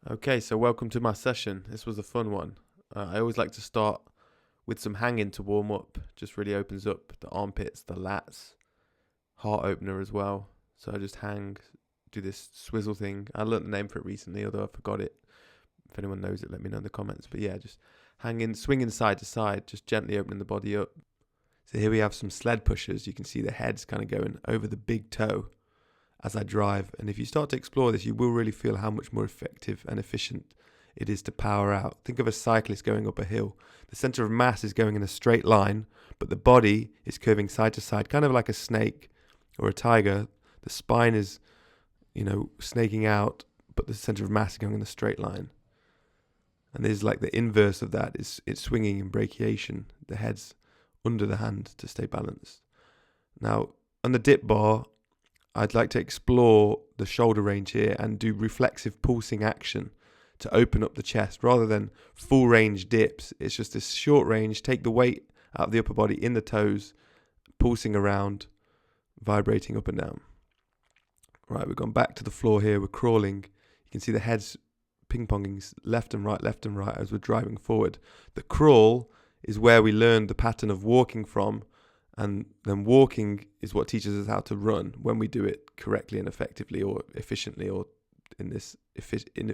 Okay, so welcome to my session. This was a fun one. I always like to start with some hanging to warm up. Just really opens up the armpits, the lats, heart opener as well. So I just hang, do this swizzle thing. I learnt the name for it recently, although I forgot it. If anyone knows it, let me know in the comments. But yeah, just hanging, swinging side to side, just gently opening the body up. So here we have some sled pushers. You can see the heads kind of going over the big toe as I drive. And if you start to explore this, you will really feel how much more effective and efficient it is to power out. Think of a cyclist going up a hill. The center of mass is going in a straight line, but the body is curving side to side, kind of like a snake or a tiger. The spine is, snaking out, but the center of mass is going in a straight line. And there's like the inverse of that is it's swinging in brachiation. The head's under the hand to stay balanced. Now, on the dip bar, I'd like to explore the shoulder range here and do reflexive pulsing action to open up the chest rather than full range dips. It's just this short range, take the weight out of the upper body in the toes, pulsing around, vibrating up and down. Right, we've gone back to the floor here. We're crawling. You can see the head's ping-ponging left and right as we're driving forward. The crawl is where we learn the pattern of walking from, and then walking is what teaches us how to run when we do it correctly and effectively or efficiently or in this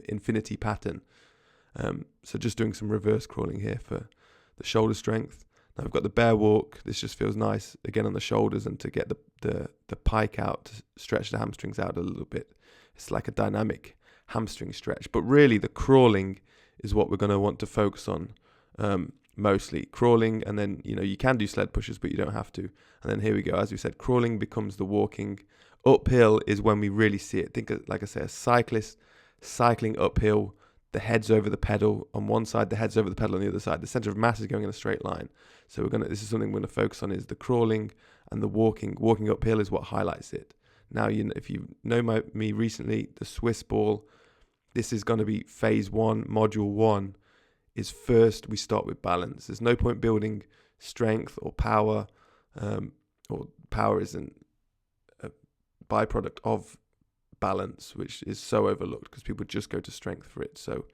infinity pattern. So just doing some reverse crawling here for the shoulder strength. Now I've got the bear walk. This just feels nice again on the shoulders and to get the pike out, to stretch the hamstrings out a little bit. It's like a dynamic hamstring stretch. But really the crawling is what we're going to want to focus on. Mostly crawling, and then you can do sled pushes, but you don't have to. And then here we go, as we said, crawling becomes the walking. Uphill is when we really see it. Think of, like I say, a cyclist cycling uphill. The head's over the pedal on one side, the head's over the pedal on the other side. The center of mass is going in a straight line. So this is something we're going to focus on, is the crawling and the walking. Walking uphill is what highlights it. Now, if you know me recently, the Swiss ball, this is going to be phase 1, module 1. Is first we start with balance. There's no point building strength or power, or power isn't a byproduct of balance, which is so overlooked because people just go to strength for it. So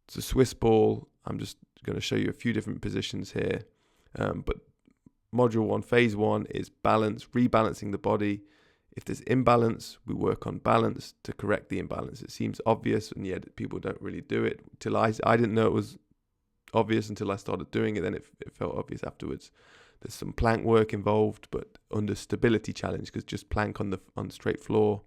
it's a Swiss ball. I'm just going to show you a few different positions here. But module 1, phase 1 is balance, rebalancing the body. If there's imbalance, we work on balance to correct the imbalance. It seems obvious, and yet people don't really do it. Till I didn't know it was obvious until I started doing it. Then it felt obvious afterwards. There's some plank work involved, but under stability challenge, because just plank on the straight floor,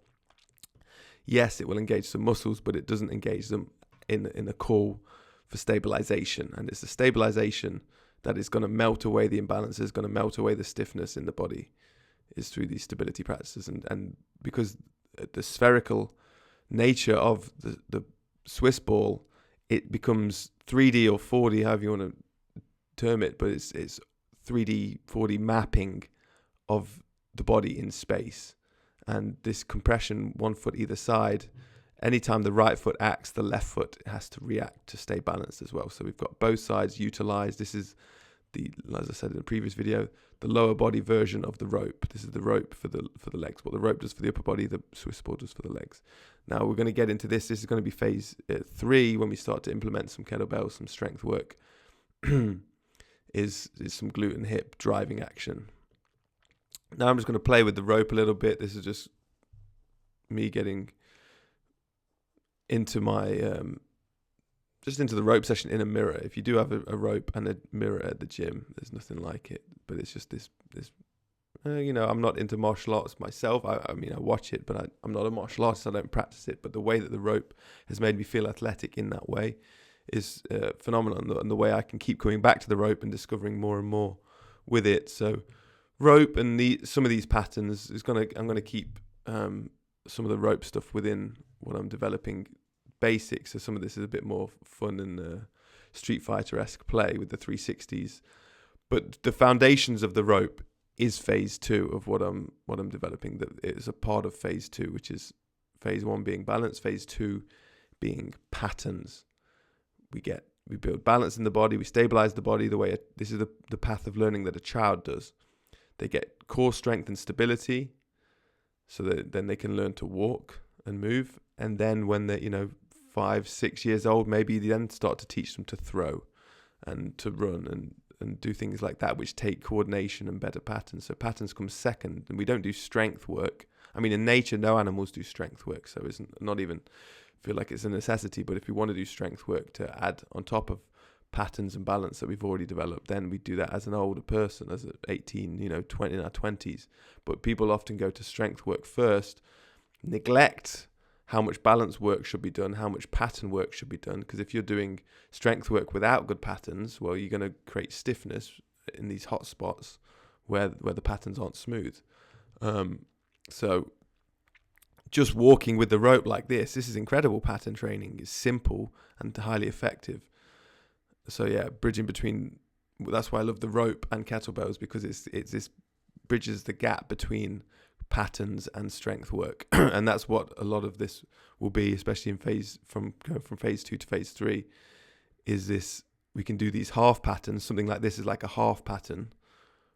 yes, it will engage some muscles, but it doesn't engage them in a call for stabilization. And it's the stabilization that is going to melt away the imbalances, going to melt away the stiffness in the body, is through these stability practices. And because the spherical nature of the Swiss ball, it becomes 3D or 4D, however you want to term it, but it's 3D, 4D mapping of the body in space. And this compression, one foot either side, anytime the right foot acts, the left foot has to react to stay balanced as well. So we've got both sides utilized. This is as I said in the previous video, the lower body version of the rope. This is the rope for the legs. What the rope does for the upper body, the Swiss ball does for the legs. Now we're going to get into this. This is going to be phase 3 when we start to implement some kettlebells, some strength work. is some glute and hip driving action. Now I'm just going to play with the rope a little bit. This is just me getting into my just into the rope session in a mirror. If you do have a rope and a mirror at the gym, there's nothing like it. But it's just this I'm not into martial arts myself. I mean, I watch it, but I'm not a martial artist. I don't practice it. But the way that the rope has made me feel athletic in that way is phenomenal. And the way I can keep coming back to the rope and discovering more and more with it. So rope and some of these patterns I'm gonna keep some of the rope stuff within what I'm developing. Basics, so some of this is a bit more fun and Street Fighter-esque play with the 360s, but the foundations of the rope is phase 2 of what I'm developing. That is a part of phase 2, which is phase 1 being balance, phase 2 being patterns. We build balance in the body, we stabilize the body the way this is the path of learning that a child does. They get core strength and stability, so that then they can learn to walk and move, and then when they 5, 6 years old, maybe you then start to teach them to throw and to run and do things like that, which take coordination and better patterns. So patterns come second, and we don't do strength work. I mean, in nature, no animals do strength work, so it's not even feel like it's a necessity. But if we want to do strength work to add on top of patterns and balance that we've already developed, then we do that as an older person, as 18, 20, in our 20s. But people often go to strength work first, neglect how much balance work should be done, how much pattern work should be done. Because if you're doing strength work without good patterns, well, you're going to create stiffness in these hot spots where the patterns aren't smooth. So just walking with the rope like this is incredible pattern training. It's simple and highly effective. So yeah, bridging between, that's why I love the rope and kettlebells, because it's this bridges the gap between patterns and strength work. And that's what a lot of this will be, especially in going from phase 2 to phase 3, is this, we can do these half patterns. Something like this is like a half pattern,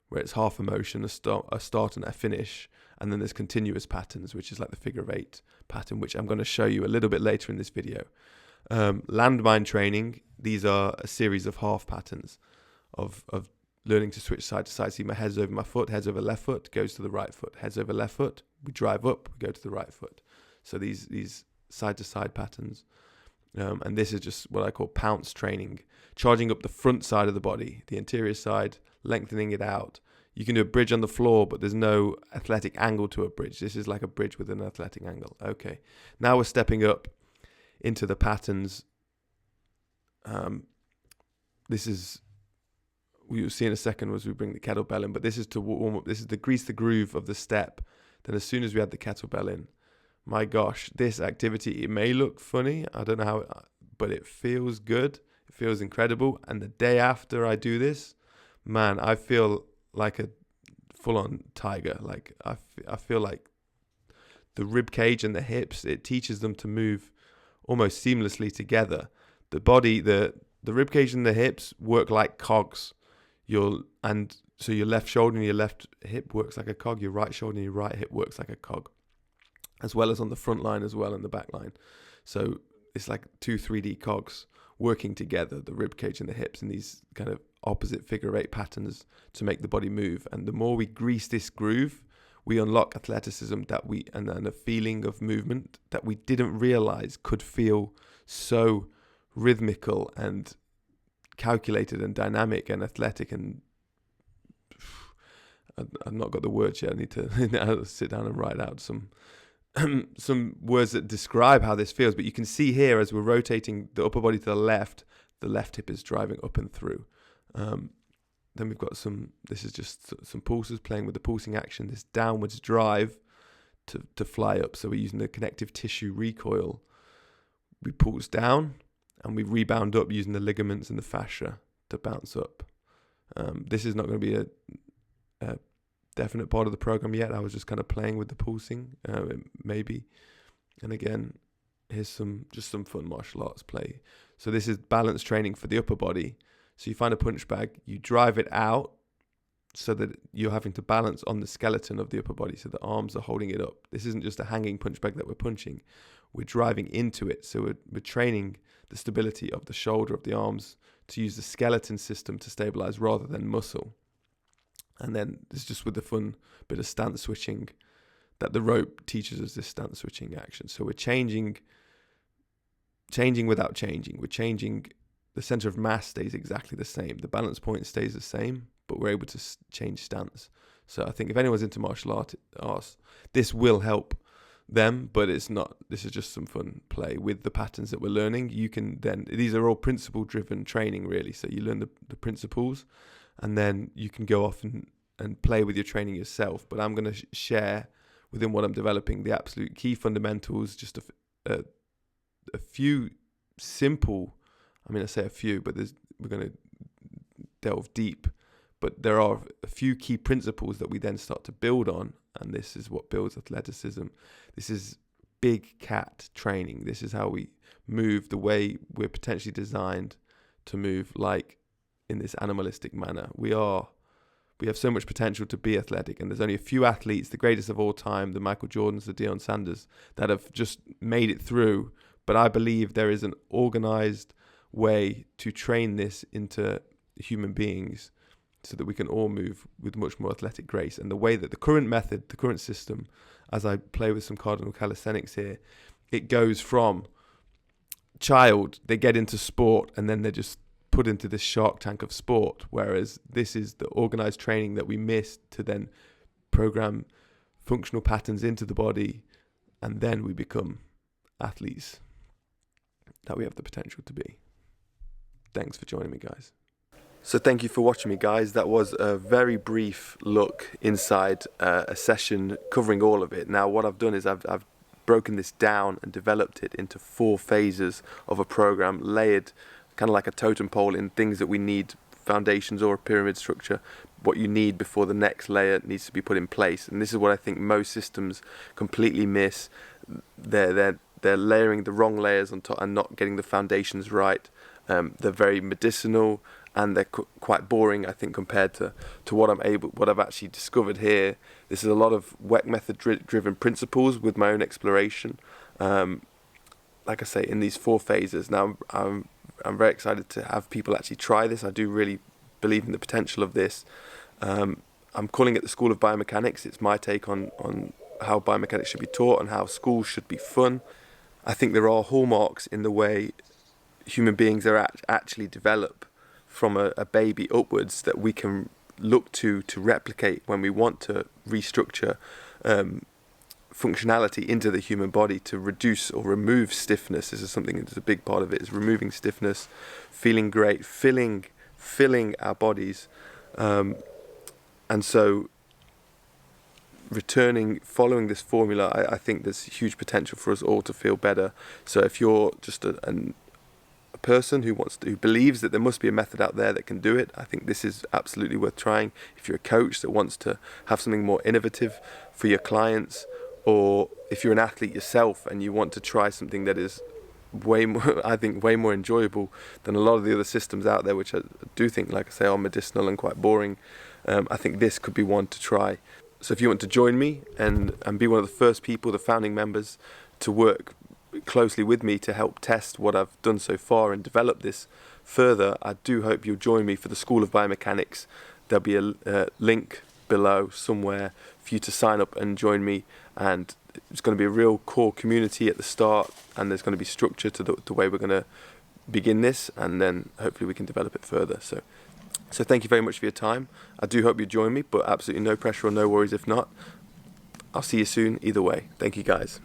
where it's half a motion, a start and a finish. And then there's continuous patterns, which is like the figure 8 pattern, which I'm going to show you a little bit later in this video. Landmine training, these are a series of half patterns of learning to switch side to side. See, my head's over my foot, head's over left foot, goes to the right foot. Head's over left foot, we drive up, we go to the right foot. So these side to side patterns. And this is just what I call pounce training, charging up the front side of the body, the anterior side, lengthening it out. You can do a bridge on the floor, but there's no athletic angle to a bridge. This is like a bridge with an athletic angle. Okay, now we're stepping up into the patterns. This is, we'll see in a second as we bring the kettlebell in, but this is to warm up. This is to grease the groove of the step. Then as soon as we add the kettlebell in, my gosh, this activity, it may look funny. I don't know how, but it feels good. It feels incredible. And the day after I do this, man, I feel like a full-on tiger. Like I feel like the rib cage and the hips, it teaches them to move almost seamlessly together. The body, the rib cage and the hips work like cogs. So your left shoulder and your left hip works like a cog. Your right shoulder and your right hip works like a cog, as well as on the front line as well and the back line. So it's like 2 3D cogs working together, the rib cage and the hips, in these kind of opposite figure 8 patterns to make the body move. And the more we grease this groove, we unlock athleticism and a feeling of movement that we didn't realize could feel so rhythmical and calculated and dynamic and athletic. And I've not got the words yet. I need to sit down and write out some words that describe how this feels. But you can see here, as we're rotating the upper body to the left hip is driving up and through. Then we've got this is just some pulses, playing with the pulsing action, this downwards drive to fly up. So we're using the connective tissue recoil. We pulse down and we rebound up using the ligaments and the fascia to bounce up. This is not going to be a definite part of the program yet. I was just kind of playing with the pulsing, maybe. And again, here's some fun martial arts play. So this is balance training for the upper body. So you find a punch bag, you drive it out so that you're having to balance on the skeleton of the upper body, so the arms are holding it up. This isn't just a hanging punch bag that we're punching. We're driving into it. So we're training the stability of the shoulder, of the arms, to use the skeleton system to stabilize rather than muscle. And then it's just with the fun bit of stance switching that the rope teaches us, this stance switching action. So we're changing without changing. We're changing. The center of mass stays exactly the same. The balance point stays the same, but we're able to change stance. So I think if anyone's into martial arts, this will help them, but it's not. This is just some fun play with the patterns that we're learning. You can then, these are all principle driven training really. So you learn the principles, and then you can go off and play with your training yourself. But I'm going to share within what I'm developing the absolute key fundamentals, just a few simple, I say a few, but we're going to delve deep. But there are a few key principles that we then start to build on, and this is what builds athleticism. This is big cat training. This is how we move the way we're potentially designed to move, like in this animalistic manner. We have so much potential to be athletic, and there's only a few athletes, the greatest of all time, the Michael Jordans, the Deion Sanders, that have just made it through But I believe there is an organized way to train this into human beings so that we can all move with much more athletic grace. And the way that the current method, the current system, as I play with some cardinal calisthenics here, it goes from child, they get into sport, and then they're just put into this shark tank of sport. Whereas this is the organized training that we missed to then program functional patterns into the body, and then we become athletes that we have the potential to be. Thanks for joining me, guys. So thank you for watching me, guys. That was a very brief look inside a session covering all of it. Now what I've done is I've broken this down and developed it into 4 phases of a program, layered kind of like a totem pole in things that we need, foundations or a pyramid structure, what you need before the next layer needs to be put in place. And this is what I think most systems completely miss. They're layering the wrong layers on top and not getting the foundations right. They're very medicinal, and they're quite boring, I think, compared to what I've actually discovered here. This is a lot of WEC method driven principles with my own exploration. Like I say, in these 4 phases. Now I'm very excited to have people actually try this. I do really believe in the potential of this. I'm calling it the School of Biomechanics. It's my take on how biomechanics should be taught and how schools should be fun. I think there are hallmarks in the way human beings are actually develop from a baby upwards that we can look to replicate when we want to restructure functionality into the human body to reduce or remove stiffness. This is something that's a big part of it, is removing stiffness, feeling great, filling our bodies, and so following this formula, I think there's huge potential for us all to feel better. So if you're just a person who believes that there must be a method out there that can do it, I think this is absolutely worth trying. If you're a coach that wants to have something more innovative for your clients, or if you're an athlete yourself and you want to try something that is way more enjoyable than a lot of the other systems out there, which I do think, like I say, are medicinal and quite boring, I think this could be one to try. So if you want to join me and be one of the first people, the founding members, to work closely with me to help test what I've done so far and develop this further, I do hope you'll join me for the School of Biomechanics. There'll be a link below somewhere for you to sign up and join me, and it's going to be a real core community at the start, and there's going to be structure to the way we're going to begin this, and then hopefully we can develop it further. So thank you very much for your time. I do hope you join me, but absolutely no pressure or no worries if not. I'll see you soon either way. Thank you, guys.